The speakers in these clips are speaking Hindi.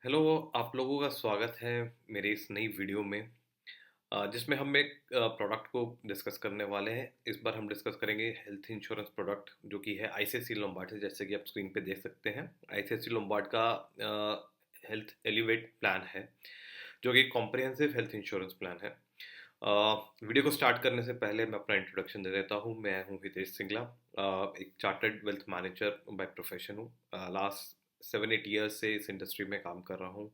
हेलो, आप लोगों का स्वागत है मेरी इस नई वीडियो में जिसमें हम एक प्रोडक्ट को डिस्कस करने वाले हैं। इस बार हम डिस्कस करेंगे हेल्थ इंश्योरेंस प्रोडक्ट जो कि है आईसीआईसी लोम्बार्ड से, जैसे कि आप स्क्रीन पे देख सकते हैं। आईसीआईसी लोम्बार्ड का हेल्थ एलिवेट प्लान है जो कि कॉम्प्रिहेंसिव हेल्थ इंश्योरेंस प्लान है। वीडियो को स्टार्ट करने से पहले मैं अपना इंट्रोडक्शन दे देता हूँ। मैं हूँ हितेश सिंगला, एक chartered wealth manager by profession हूँ। लास्ट 7-8 ईयर्स से इस इंडस्ट्री में काम कर रहा हूँ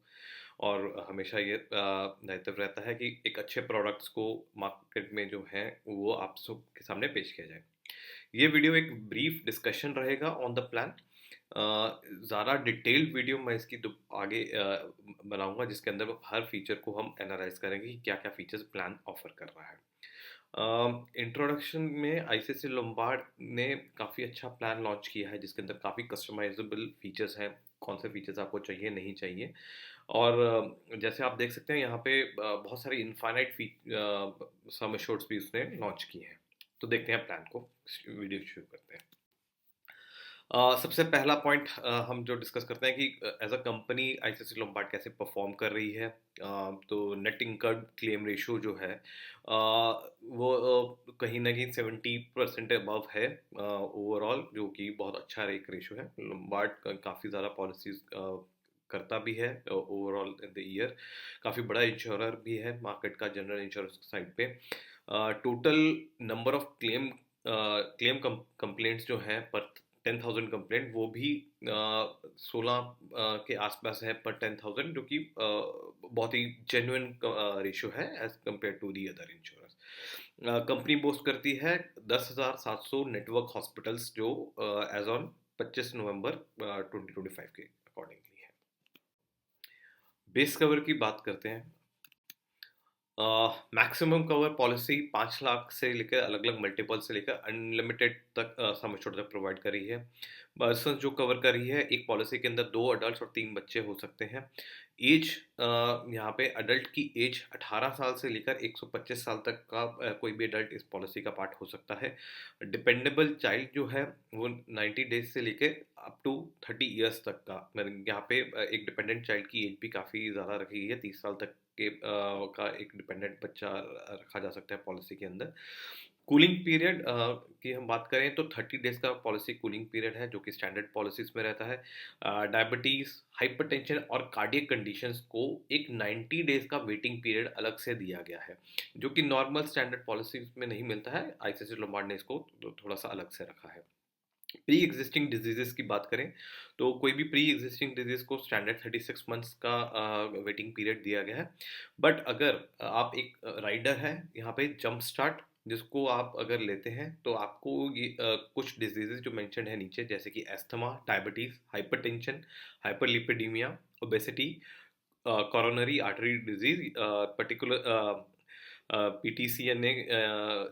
और हमेशा ये दायित्व रहता है कि एक अच्छे प्रोडक्ट्स को मार्केट में जो है वो आप सबके सामने पेश किया जाए। ये वीडियो एक ब्रीफ डिस्कशन रहेगा ऑन द प्लान। ज़्यादा डिटेल्ड वीडियो मैं इसकी आगे बनाऊंगा, जिसके अंदर हर फीचर को हम एनालाइज करेंगे कि क्या क्या फीचर्स प्लान ऑफर कर रहा है। इंट्रोडक्शन में आईसीआईसी लोम्बार्ड ने काफ़ी अच्छा प्लान लॉन्च किया है, जिसके अंदर काफ़ी कस्टमाइजेबल फीचर्स हैं। कौन से फीचर्स आपको चाहिए नहीं चाहिए। और जैसे आप देख सकते हैं यहाँ पे बहुत सारी इनफाइनाइट सम एश्योर्ड्स भी उसने लॉन्च किए हैं। तो देखते हैं प्लान को, वीडियो शुरू करते हैं। सबसे पहला पॉइंट हम जो डिस्कस करते हैं कि as a company ICICI Lombard कैसे परफॉर्म कर रही है। तो नेट इनकम क्लेम रेशियो जो है वो कहीं ना कहीं 70% अबव है ओवरऑल, जो कि बहुत अच्छा एक रेशियो है। लोम्बार्ड काफ़ी ज़्यादा पॉलिसीज करता भी है ओवरऑल इन द ईयर। काफ़ी बड़ा इंश्योरर भी है मार्केट का, जनरल इंश्योरेंस साइड पे। Total number of claim complaints जो हैं पर 10,000 कंप्लेंट, वो भी 16 के आसपास है पर 10,000, जो कि बहुत ही जेन्युइन रेशियो है as compared to the other insurance. Company boast करती है 10,700 नेटवर्क हॉस्पिटल्स, जो एज ऑन 25 नवंबर 2025 के अकॉर्डिंगली है। बेस कवर की बात करते हैं। मैक्सिमम कवर पॉलिसी 5 लाख से लेकर अलग अलग मल्टीपल से लेकर अनलिमिटेड तक सम एश्योर्ड तक प्रोवाइड कर रही है। पर्सन जो कवर कर रही है, एक पॉलिसी के अंदर 2 अडल्ट और 3 बच्चे हो सकते हैं। एज यहाँ पे अडल्ट की एज 18 साल से लेकर 125 साल तक का कोई भी अडल्ट इस पॉलिसी का पार्ट हो सकता है। डिपेंडेबल चाइल्ड जो है वो 90 डेज से लेकर अप टू 30 ईयर्स तक का, मतलब यहाँ पे एक डिपेंडेंट चाइल्ड की एज भी काफ़ी ज़्यादा रखी है। 30 साल तक के का एक डिपेंडेंट बच्चा रखा जा सकता है पॉलिसी के अंदर। कूलिंग पीरियड की हम बात करें तो 30 डेज का पॉलिसी कूलिंग पीरियड है, जो कि स्टैंडर्ड पॉलिसीज में रहता है। डायबिटीज, हाइपरटेंशन और कार्डियक कंडीशंस को एक 90 डेज का वेटिंग पीरियड अलग से दिया गया है, जो कि नॉर्मल स्टैंडर्ड पॉलिसीज में नहीं मिलता है। आईसीआईसी लोम्बार्ड ने इसको थोड़ा सा अलग से रखा है। प्री एग्जिस्टिंग डिजीजेस की बात करें तो कोई भी प्री एग्जिस्टिंग डिजीज को स्टैंडर्ड 36 मंथ्स का वेटिंग पीरियड दिया गया है। बट अगर आप एक राइडर है यहाँ पे जंप स्टार्ट, जिसको आप अगर लेते हैं तो आपको ये कुछ डिजीजेस जो मेंशन है नीचे, जैसे कि asthma, diabetes, hypertension, hyperlipidemia, obesity, coronary artery disease, particular PTCN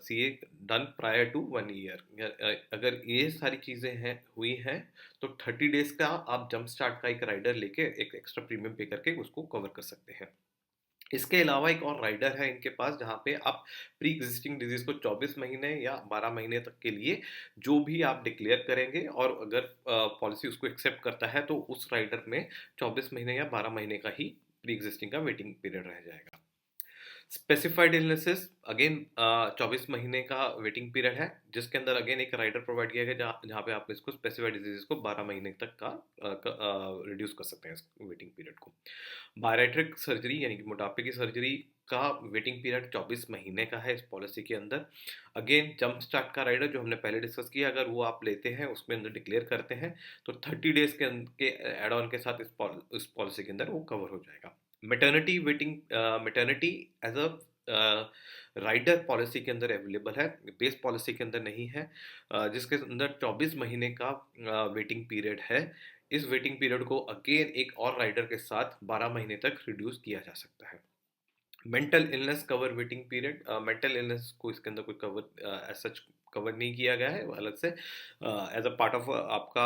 C A done prior to 1 year. अगर ये सारी चीज़ें हैं हुई हैं तो 30 डेज का आप जंप स्टार्ट का एक राइडर लेके एक एक्स्ट्रा प्रीमियम पे करके उसको कवर कर सकते हैं। इसके अलावा एक और राइडर है इनके पास, जहाँ पे आप प्री एग्जिस्टिंग डिजीज को 24 महीने या 12 महीने तक के लिए जो भी आप डिक्लेयर करेंगे, और अगर पॉलिसी उसको एक्सेप्ट करता है तो उस राइडर में 24 महीने या 12 महीने का ही प्री एग्जिस्टिंग का वेटिंग पीरियड रह जाएगा। स्पेसिफाइड इलनेसेस अगेन 24 महीने का वेटिंग पीरियड है, जिसके अंदर अगेन एक राइडर प्रोवाइड किया गया जहाँ पे आप इसको स्पेसिफाइड डिजीज को 12 महीने तक का रिड्यूस कर सकते हैं इस वेटिंग पीरियड को। बायरेट्रिक सर्जरी यानी कि मोटापे की सर्जरी का वेटिंग पीरियड 24 महीने का है इस पॉलिसी के अंदर। अगेन जंप स्टार्ट का राइडर जो हमने पहले डिस्कस किया, अगर वो आप लेते हैं उसमें अंदर डिक्लेयर करते हैं तो 30 डेज के एड ऑन के साथ इस पॉलिसी के अंदर वो कवर हो जाएगा। Maternity as a rider policy के अंदर अवेलेबल है, बेस पॉलिसी के अंदर नहीं है, जिसके अंदर 24 महीने का वेटिंग पीरियड है। इस वेटिंग पीरियड को अगेन एक और राइडर के साथ 12 महीने तक रिड्यूस किया जा सकता है। Mental illness cover waiting period, mental illness को इसके अंदर कोई कवर एज सच कवर नहीं किया गया है, अलग से एज अ पार्ट ऑफ आपका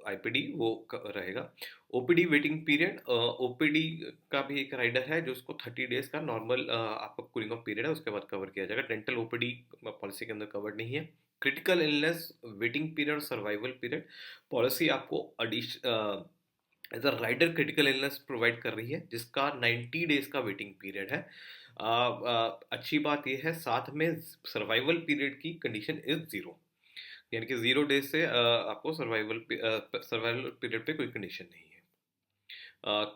आईपीडी वो रहेगा। ओपीडी वेटिंग पीरियड, ओपीडी का भी एक राइडर है जो उसको 30 डेज का नॉर्मल आपका कूलिंग ऑफ पीरियड है, उसके बाद कवर किया जाएगा। डेंटल ओपीडी पॉलिसी के अंदर कवर्ड नहीं है। Critical illness waiting period, survival period, policy आपको as a rider critical illness provide कर रही है, जिसका 90 डेज का वेटिंग पीरियड है। अच्छी बात यह है, साथ में सर्वाइवल पीरियड की कंडीशन इज जीरो, यानी कि 0 डेज से आपको सर्वाइवल पीरियड पे कोई कंडीशन नहीं है।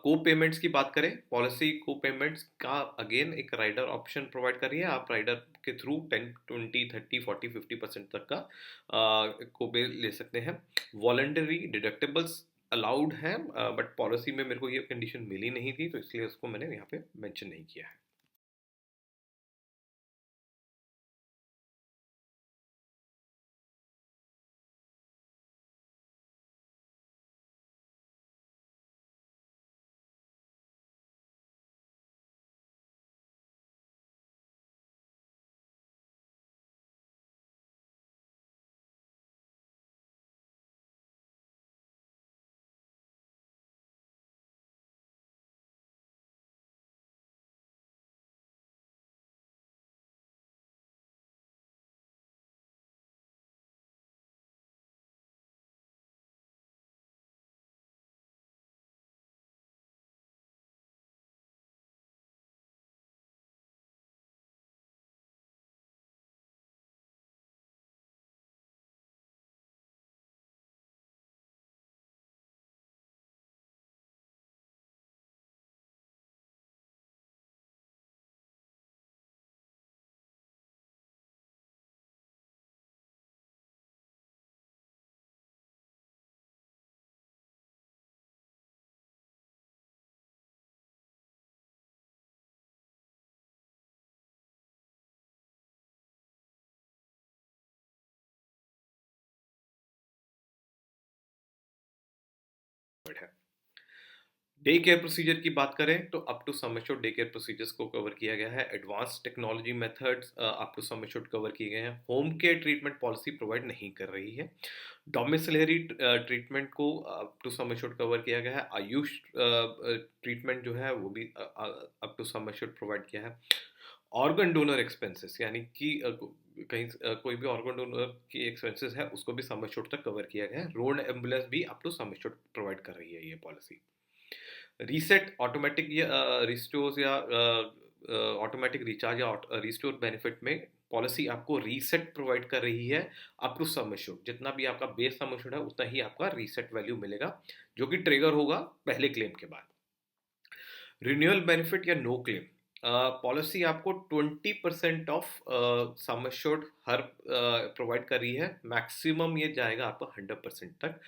को पेमेंट्स की बात करें, पॉलिसी को पेमेंट्स का अगेन एक राइडर ऑप्शन प्रोवाइड कर रही है। आप राइडर के थ्रू 10, 20, 30, 40, 50% तक का को पे ले सकते हैं। वॉलंटरी डिडक्टेबल्स अलाउड है, बट पॉलिसी में मेरे को ये कंडीशन मिली नहीं थी, तो इसलिए उसको मैंने यहाँ पे मेंशन नहीं किया है। डे केयर प्रोसीजर की बात करें तो up to sum assured day care procedures को कवर किया गया है। Advance technology methods up to sum assured cover किए गए हैं। Home care treatment policy provide नहीं कर रही है। डोमिसिलरी ट्रीटमेंट को up to sum assured cover किया गया है। आयुष ट्रीटमेंट जो है वो भी up to sum assured provide किया है। ऑर्गन डोनर एक्सपेंसेस, यानी कि कहीं कोई भी ऑर्गन डोनर की एक्सपेंसेस है उसको भी सम एश्योर्ड तक कवर किया गया है। रोड एम्बुलेंस भी up to sum assured provide कर रही है ये पॉलिसी। रीसेट ऑटोमेटिक या रिस्टोर्स या ऑटोमेटिक रिचार्ज या रिस्टोर बेनिफिट में पॉलिसी आपको रीसेट प्रोवाइड कर रही है। अप टू सम एश्योर्ड जितना भी आपका बेस सम एश्योर्ड है उतना ही आपका रीसेट वैल्यू मिलेगा, जो कि ट्रिगर होगा पहले क्लेम के बाद। रिन्यूअल बेनिफिट या नो क्लेम पॉलिसी आपको 20% of sum assured her provide कर रही है। मैक्सिमम ये जाएगा आपको 100% तक।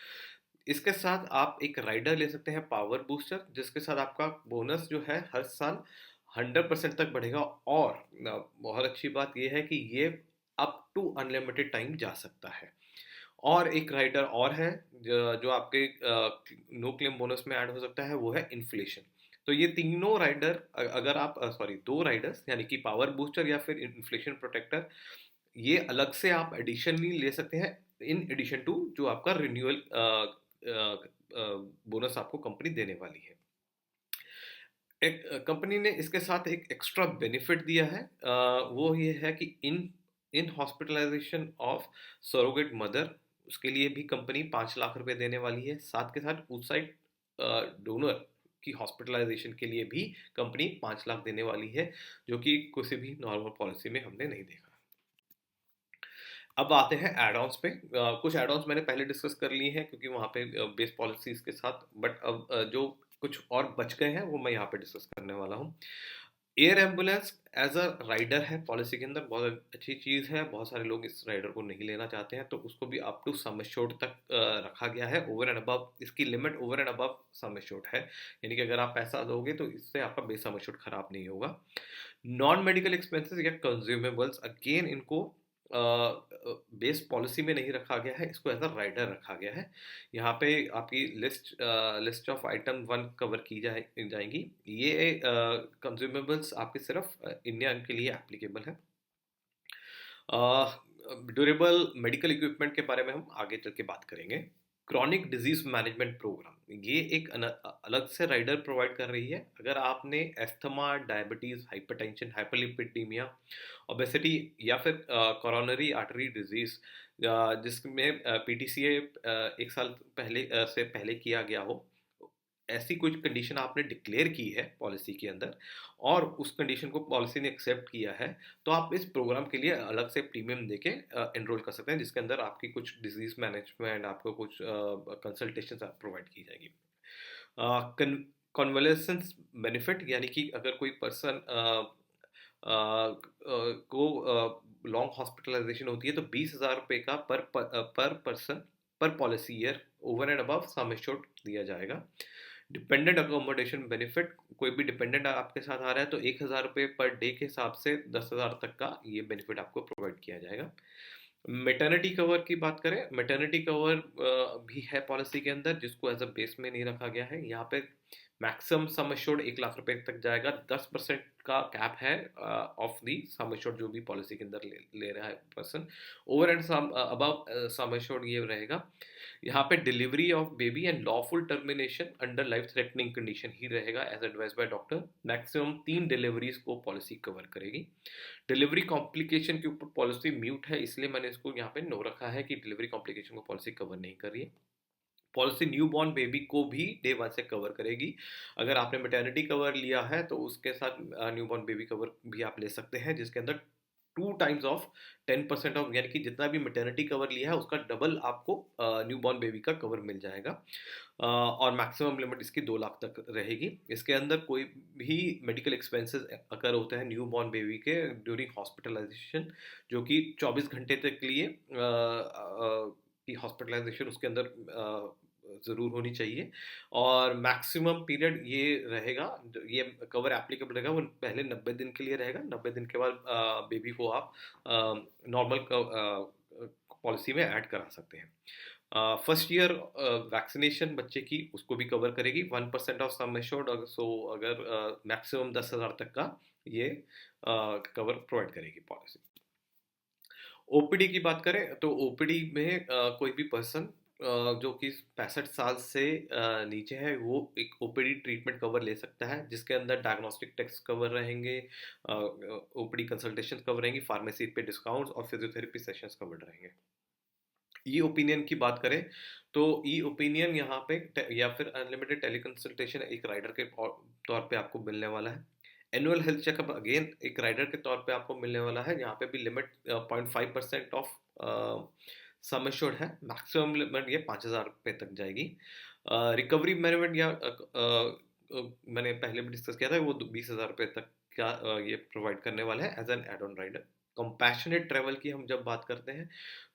इसके साथ आप एक राइडर ले सकते हैं पावर बूस्टर, जिसके साथ आपका बोनस जो है हर साल 100% तक बढ़ेगा। और बहुत अच्छी बात यह है कि ये अप टू अनलिमिटेड टाइम जा सकता है। और एक राइडर और है जो आपके नो क्लेम बोनस में ऐड हो सकता है, वो है इन्फ्लेशन। तो ये तीनों राइडर, अगर आप सॉरी दो राइडर्स यानी कि पावर बूस्टर या फिर इन्फ्लेशन प्रोटेक्टर, ये अलग से आप एडिशनली ले सकते हैं इन एडिशन टू जो आपका रिन्यूअल बोनस आपको कंपनी देने वाली है। एक कंपनी ने इसके साथ एक एक्स्ट्रा बेनिफिट दिया है, वो ये है कि इन इन हॉस्पिटलाइजेशन ऑफ सरोगेट मदर, उसके लिए भी कंपनी 5 लाख रुपए देने वाली है। साथ के साथ ऊसाइड डोनर की हॉस्पिटलाइजेशन के लिए भी कंपनी 5 लाख देने वाली है, जो कि किसी भी नॉर्मल पॉलिसी में हमने नहीं देखा। अब आते हैं एड ऑन्स पे। कुछ एड ऑन्स मैंने पहले डिस्कस कर लिए हैं क्योंकि वहाँ पे बेस पॉलिसीज के साथ, बट अब जो कुछ और बच गए हैं वो मैं यहाँ पे डिस्कस करने वाला हूँ। Air ambulance as a rider है पॉलिसी के अंदर, बहुत अच्छी चीज़ है। बहुत सारे लोग इस राइडर को नहीं लेना चाहते हैं, तो उसको भी अप टू सम एश्योर्ड तक रखा गया है। ओवर एंड अबव इसकी limit over and above sum assured है, यानी कि अगर आप पैसा दोगे तो इससे आपका बेस सम एश्योर्ड खराब नहीं होगा। नॉन मेडिकल एक्सपेंसेस या कंज्यूमेबल्स, अगेन इनको बेस पॉलिसी में नहीं रखा गया है, इसको एज अ राइडर रखा गया है। यहाँ पे आपकी लिस्ट ऑफ आइटम 1 कवर की जाएंगी। ये कंज्यूमेबल्स आपके सिर्फ इंडिया के लिए एप्लीकेबल है। ड्यूरेबल मेडिकल इक्विपमेंट के बारे में हम आगे चल के बात करेंगे। क्रॉनिक डिजीज मैनेजमेंट प्रोग्राम, ये एक अलग से राइडर प्रोवाइड कर रही है। अगर आपने asthma, diabetes, hypertension, hyperlipidemia, obesity या फिर कोरोनरी आर्टरी डिजीज जिसमें पीटीसीए 1 साल पहले से पहले किया गया हो, ऐसी कोई कंडीशन आपने डिक्लेयर की है पॉलिसी के अंदर और उस कंडीशन को पॉलिसी ने एक्सेप्ट किया है, तो आप इस प्रोग्राम के लिए अलग से प्रीमियम देके एनरोल कर सकते हैं, जिसके अंदर आपकी कुछ डिजीज मैनेजमेंट, आपको कुछ कंसल्टेशन प्रोवाइड की जाएगी। कन्वलेसेंस बेनिफिट, यानी कि अगर कोई पर्सन को लॉन्ग हॉस्पिटलाइजेशन होती है तो 20,000 रुपये का पर पर्सन पर policy year over and above sum assured दिया जाएगा। डिपेंडेंट अकोमोडेशन बेनिफिट, कोई भी डिपेंडेंट आपके साथ आ रहा है तो 1,000 रुपये पर डे के हिसाब से 10,000 तक का ये बेनिफिट आपको प्रोवाइड किया जाएगा। मेटर्निटी कवर की बात करें, मेटर्निटी कवर भी है पॉलिसी के अंदर, जिसको एज अ बेस में नहीं रखा गया है। यहाँ पे मैक्सिमम सम एश्योर्ड 1,00,000 रुपए तक जाएगा। 10% का कैप है ऑफ दी सम एश्योर्ड जो भी पॉलिसी के अंदर ले रहा है person. Over and sum above sum assured ये रहेगा। यहाँ पे delivery of baby and lawful termination under life threatening condition ही रहेगा as advise by doctor. Maximum 3 deliveries को पॉलिसी कवर करेगी। डिलीवरी कॉम्प्लिकेशन के ऊपर पॉलिसी म्यूट है, इसलिए मैंने इसको यहाँ पे नो रखा है कि डिलीवरी कॉम्प्लिकेशन को पॉलिसी कवर नहीं कर रही है। पॉलिसी न्यू बॉर्न बेबी को भी डे 1 से कवर करेगी। अगर आपने मैटरनिटी कवर लिया है तो उसके साथ न्यू बॉर्न बेबी कवर भी आप ले सकते हैं, जिसके अंदर 2 टाइम्स ऑफ 10% ऑफ, यानी कि जितना भी मैटरनिटी कवर लिया है उसका डबल आपको न्यू बॉर्न बेबी का कवर मिल जाएगा। और मैक्सिमम लिमिट इसकी 2 लाख तक रहेगी। इसके अंदर कोई भी मेडिकल एक्सपेंसेस अगर होते हैं न्यू बॉर्न बेबी के ड्यूरिंग हॉस्पिटलाइजेशन, जो कि 24 घंटे तक के लिए की हॉस्पिटलाइजेशन उसके अंदर ज़रूर होनी चाहिए। और मैक्सिमम पीरियड ये रहेगा, ये कवर एप्लीकेबल रहेगा वो पहले 90 दिन के लिए रहेगा। 90 दिन के बाद बेबी को आप नॉर्मल पॉलिसी में ऐड करा सकते हैं। फर्स्ट ईयर वैक्सीनेशन बच्चे की उसको भी कवर करेगी। 1% ऑफ सम एश्योर्ड, सो अगर मैक्सिमम 10,000 तक का ये कवर प्रोवाइड करेगी पॉलिसी। ओपीडी की बात करें तो ओपीडी में कोई भी पर्सन जो कि 65 साल से नीचे है वो एक ओपीडी ट्रीटमेंट कवर ले सकता है, जिसके अंदर डायग्नोस्टिक टेस्ट कवर रहेंगे, ओपीडी कंसल्टेशन कवर रहेंगी, फार्मेसी पे डिस्काउंट्स और फिजियोथेरेपी सेशंस कवर रहेंगे। ई ओपिनियन की बात करें तो ई ओपिनियन यहाँ पे या फिर अनलिमिटेड टेलीकंसल्टेशन एक राइडर के तौर पे आपको मिलने वाला है। एनुअल हेल्थ चेकअप अगेन एक राइडर के तौर पे आपको मिलने वाला है। यहाँ पे भी लिमिट 0.5% ऑफ सम एश्योर्ड है। मैक्सिमम लिमिट ये 5,000 रुपये तक जाएगी। रिकवरी बेनिफिट या मैंने पहले भी डिस्कस किया था, वो 20,000 रुपये तक का ये प्रोवाइड करने वाला है as an add on rider. Compassionate travel की हम जब बात करते हैं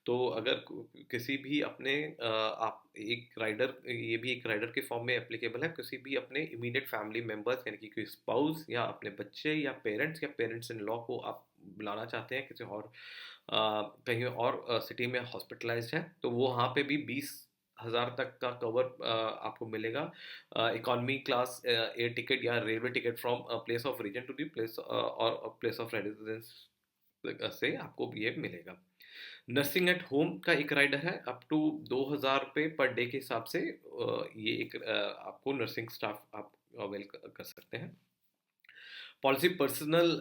तो अगर किसी भी अपने आप एक राइडर, ये भी एक राइडर के फॉर्म में एप्लीकेबल है, किसी भी अपने इमीडिएट फैमिली मेंबर्स यानी कि कोई स्पाउस या अपने बच्चे या पेरेंट्स इन लॉ को आप बुलाना चाहते हैं किसी और कहीं और सिटी में हॉस्पिटलाइज्ड है, तो वो वहाँ पे भी 20,000 तक का कवर आपको मिलेगा। इकोनॉमी क्लास एयर टिकट या railway ticket from place of reason to the place और प्लेस ऑफ रेजिडेंस से आपको ये मिलेगा। नर्सिंग एट होम का एक राइडर है, अप टू 2,000 रुपये पर डे के हिसाब से ये एक आपको नर्सिंग स्टाफ आप अवेल कर सकते हैं। Policy personal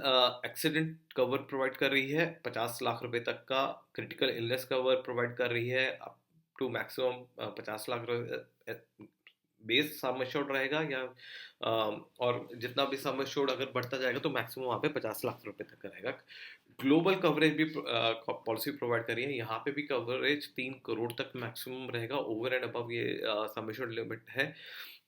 accident cover provide कर रही है, 50 लाख रुपए तक का। क्रिटिकल इलनेस कवर प्रोवाइड कर रही है up to maximum 50 lakh base sum assured रहेगा, या और जितना भी सम एश्योर्ड अगर बढ़ता जाएगा तो मैक्सिमम वहाँ पे 50 लाख रुपए तक का रहेगा। ग्लोबल कवरेज भी पॉलिसी प्रोवाइड कर रही है। यहाँ पे भी कवरेज 3 करोड़ तक मैक्सिमम रहेगा। ओवर एंड अबव ये सम एश्योर्ड लिमिट है।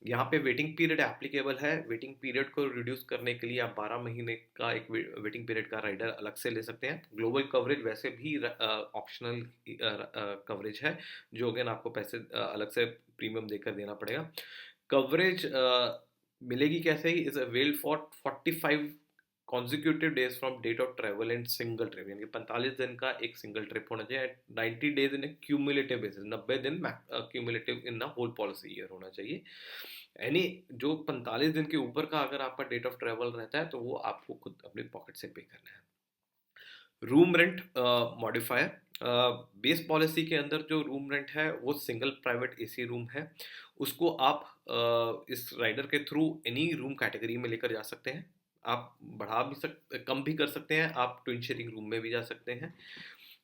यहाँ पे वेटिंग पीरियड एप्लीकेबल है। वेटिंग पीरियड को रिड्यूस करने के लिए आप 12 महीने का एक वेटिंग पीरियड का राइडर अलग से ले सकते हैं। ग्लोबल कवरेज वैसे भी ऑप्शनल कवरेज है, जो अगेन आपको पैसे अलग से प्रीमियम देकर देना पड़ेगा। कवरेज मिलेगी कैसे ही, is avail for 45 consecutive days from date of travel and single trip, यानी कि 45 दिन का एक सिंगल ट्रिप होना चाहिए। 90 days इन क्यूमुलेटिव बेसिस, 90 दिन cumulative in the whole policy year होना चाहिए। यानी जो 45 दिन के ऊपर का अगर आपका डेट ऑफ ट्रेवल रहता है तो वो आपको खुद अपने पॉकेट से पे करना है। Room rent modifier, base policy के अंदर जो रूम रेंट है वो सिंगल प्राइवेट एसी रूम है, उसको आप इस राइडर के थ्रू एनी रूम कैटेगरी में लेकर जा सकते हैं। आप बढ़ा भी कम भी कर सकते हैं, आप ट्विन शेयरिंग रूम में भी जा सकते हैं।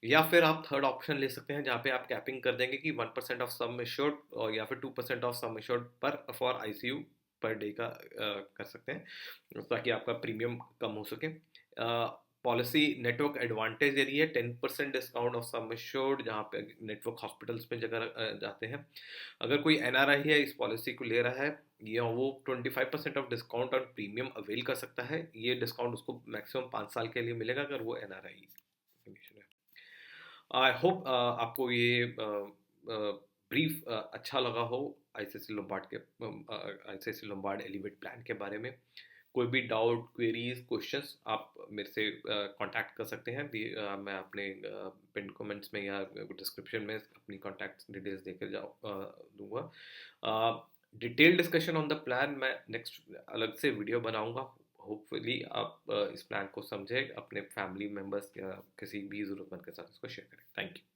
या फिर आप थर्ड ऑप्शन ले सकते हैं जहाँ पे आप कैपिंग कर देंगे कि 1% ऑफ सम एश्योर्ड और या फिर 2% ऑफ सम एश्योर्ड पर फॉर आईसीयू पर डे का कर सकते हैं ताकि आपका प्रीमियम कम हो सके। पॉलिसी नेटवर्क एडवांटेज दे रही है 10% डिस्काउंट ऑफ सम एश्योर्ड जहाँ पे नेटवर्क हॉस्पिटल्स में जगह जाते हैं। अगर कोई एनआरआई है इस पॉलिसी को ले रहा है या वो 25% of discount on premium avail कर सकता है। ये डिस्काउंट उसको मैक्सिमम 5 साल के लिए मिलेगा अगर वो एनआरआई है। आई होप आपको ये ब्रीफ अच्छा लगा हो आईसीआईसी लोम्बार्ड के आईसीआईसी लोम्बार्ड एलिवेट प्लान के बारे में। कोई भी डाउट क्वेरीज क्वेश्चंस आप मेरे से कांटेक्ट कर सकते हैं। मैं अपने पिन कमेंट्स में या डिस्क्रिप्शन में अपनी कांटेक्ट डिटेल्स देकर दूंगा। Detail discussion on the plan मैं नेक्स्ट अलग से वीडियो बनाऊंगा। होपफुली आप इस प्लान को समझें, अपने फैमिली मेम्बर्स या किसी भी ज़रूरतमंद के साथ इसको शेयर करें। Thank you.